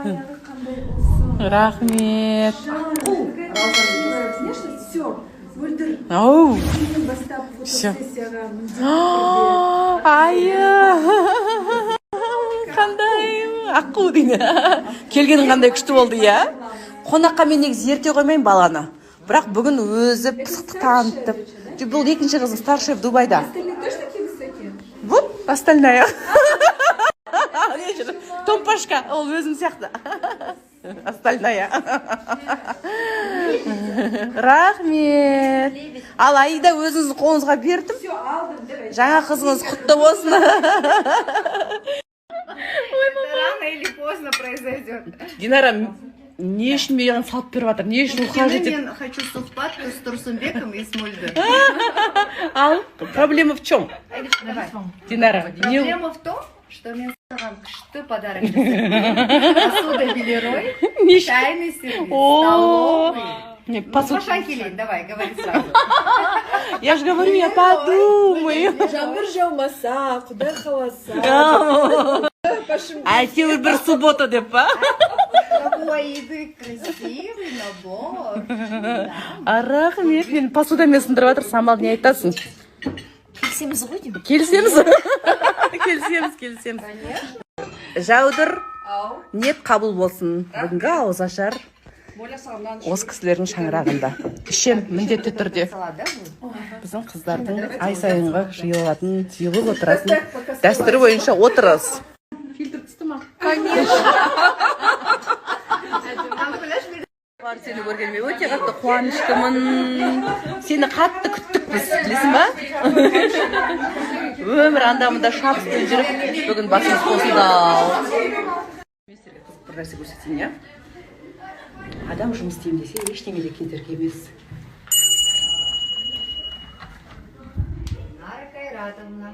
аяғы қандай болсын. Рахмет. Конечно, все. Мөлдір. Ау. Бастап фотосессияға Айы. Қандай аққу дейді. Келгенің қандай күшті болды, иә? Қонаққа мен негізі ерте қоймайын баланы. Бірақ бүгін өзі пысықтық танытып. Бұл екінші қызым старший в Дубайда. Вот, остальная. Томпашка, ол өзім сияқты. Остальная. Рахмет. Ал Аида өзіңіздің қолыңызға бердім. Жаңа қызыңыз құтты болсын. Рано или поздно произойдет. Динара, не үшін маған салып беріп жатыр? Не үшін ухаживать етіп? Я хочу сухпатку с Турсунбеком и с Мульдой. Ал, проблема в чем? Давай. Динара, Проблема в том, что мне сказал, что подарок. Посуда Белерой, чайный сервис, столовый. Не, посуд. Пошанкелей, давай, говори сразу. Я же говорю, я подумаю. Жаңбыр жаумаса, Құдай қаласа. Әйтеуір бір суббота деп па? Какой еды красивый набор. Рахмет, мен посудамен сындырып жатыр, Самал, не айтасың? Келісеміз ғой деймін. Келісеміз. Келісеміз. Жаудыр, ниет қабыл болсын. Бүгінгі ауыз ашар. Осы кісілердің шаңырағында. Ішем, міндетті түрде. Біздің қыздардың ай сайынғы жиылатын, жиылып отыратын дәстүрі бойынша отырыз. Фильтр түсті ма? Конечно. Сені көргеніме өте қатты қуаныштымын. Сені қатты күттік біз, білесің ба? Өмір андамында шапыстың жүріп, бүгін басымыз қосылды. Бір нәрсе көрсетейін, иә? Адам жұмыс істеймін десе, ештеңеде кедергі емес. Нара Кайратовна.